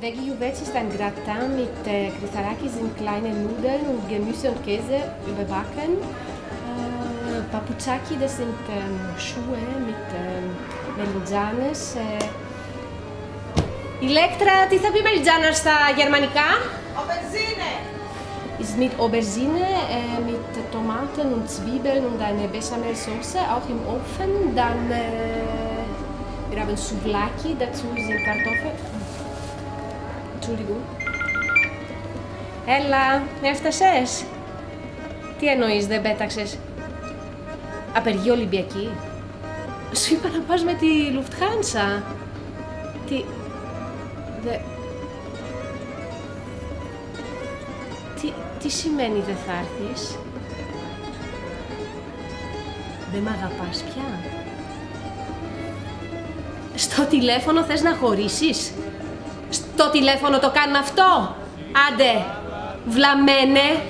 Veggie Juwez ist ein Gratin mit Chrysarakis in kleinen Nudeln und Gemüse und Käse überbacken. Paputsaki, das sind Schuhe mit μελιτζάνες. Ηλέκτρα, τι θα πει μελιτζάνα στα γερμανικά? Aubergine! Ist mit Aubergine, mit Tomaten und Zwiebeln und eine Bechamel-Soße, auch im Ofen. Dann wir haben Souvlaki, dazu sind Kartoffeln. Entschuldigung. Έλα, έφτασες. Τι εννοείς, δεν πέταξες? Απεργία Ολυμπιακή. Σου είπα να πας με τη Lufthansa. Τι σημαίνει δεν θα έρθεις? Δεν μ' αγαπάς πια? Στο τηλέφωνο θες να χωρίσεις? Στο τηλέφωνο το κάνουν αυτό? Άντε, βλαμμένε!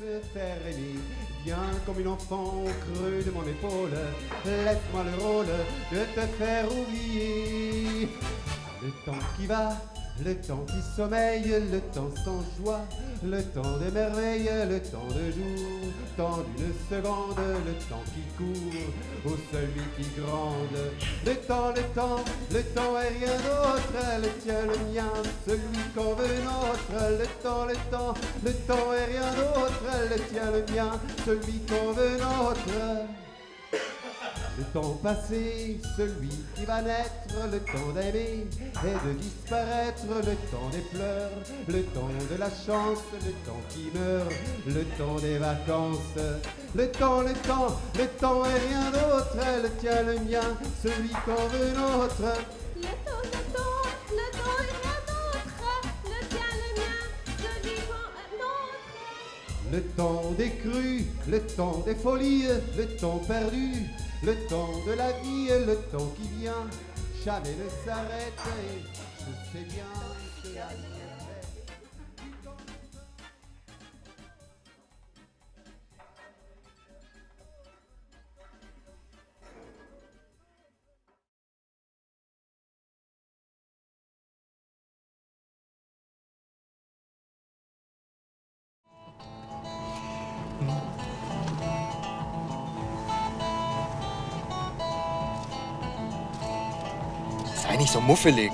Me faire aimer, viens comme une enfant au creux de mon épaule, laisse-moi le rôle de te faire oublier le temps qui va, le temps qui sommeille, le temps sans joie, le temps des merveilles, le temps de jour, temps d'une seconde, le temps qui court, ô celui qui gronde. Le temps est rien d'autre, le tien, le mien, celui qu'on veut nôtre. Le temps est rien d'autre, le tien, le mien, celui qu'on veut nôtre. Le temps passé, celui qui va naître, le temps d'aimer et de disparaître, le temps des pleurs, le temps de la chance, le temps qui meurt, le temps des vacances. Le temps est rien d'autre, le tien, le mien, celui qu'on veut nôtre. Le temps est rien d'autre, le tien, le mien, celui qu'on veut nôtre. Le temps des crues, le temps des folies, le temps perdu, le temps de la vie, le temps qui vient, jamais ne s'arrête et je sais bien que la vie est faite. Sei nicht so muffelig.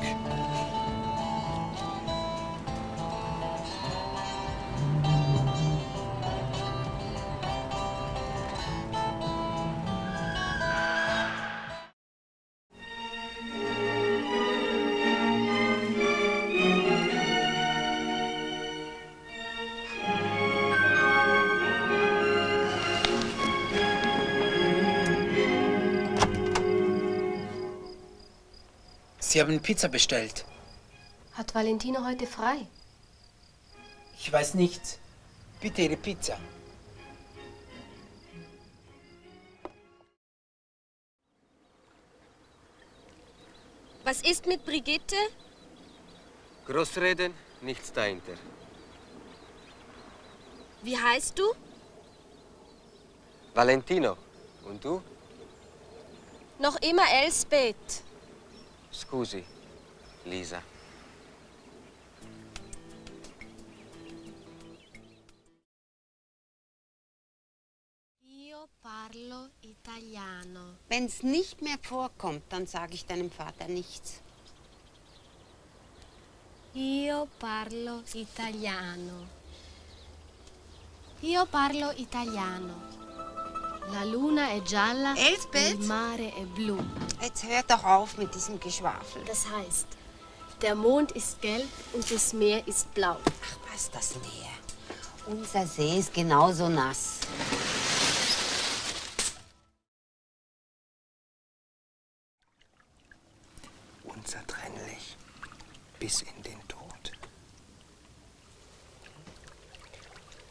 Sie haben Pizza bestellt. Hat Valentino heute frei? Ich weiß nichts. Bitte Ihre Pizza. Was ist mit Brigitte? Großreden, nichts dahinter. Wie heißt du? Valentino. Und du? Noch immer Elsbeth. Scusi, Lisa. Io parlo italiano. Wenn es nicht mehr vorkommt, dann sage ich deinem Vater nichts. Io parlo italiano. Io parlo italiano. La luna è gialla, Elsbeth? il mare è blu. Jetzt hört doch auf mit diesem Geschwafel. Das heißt, der Mond ist gelb und das Meer ist blau. Ach, was das näher. Unser See ist genauso nass. Unzertrennlich. Bis in den Tod.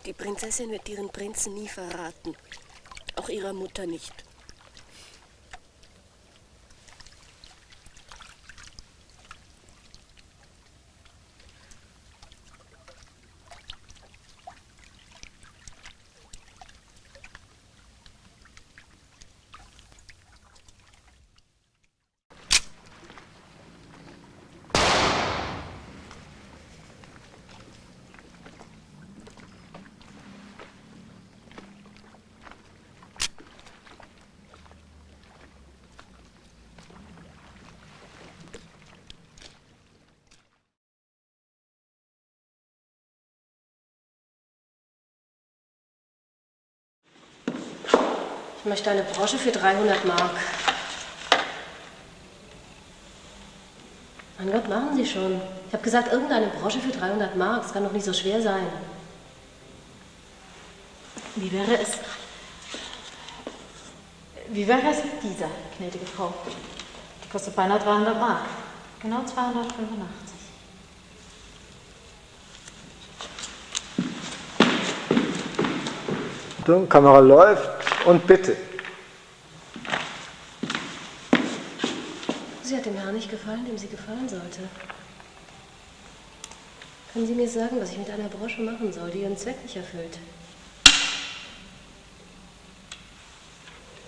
Die Prinzessin wird ihren Prinzen nie verraten. Auch ihrer Mutter nicht. Ich möchte eine Brosche für 300 Mark. Mein Gott, machen Sie schon. Ich habe gesagt, irgendeine Brosche für 300 Mark. Das kann doch nicht so schwer sein. Wie wäre es mit dieser, gnädige Frau? Die kostet beinahe 300 Mark. Genau 285. Die Kamera läuft und bitte. Sie hat dem Herrn nicht gefallen, dem sie gefallen sollte. Können Sie mir sagen, was ich mit einer Brosche machen soll, die Ihren Zweck nicht erfüllt?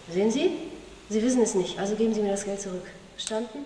Sehen Sie? Sie wissen es nicht, also geben Sie mir das Geld zurück. Verstanden?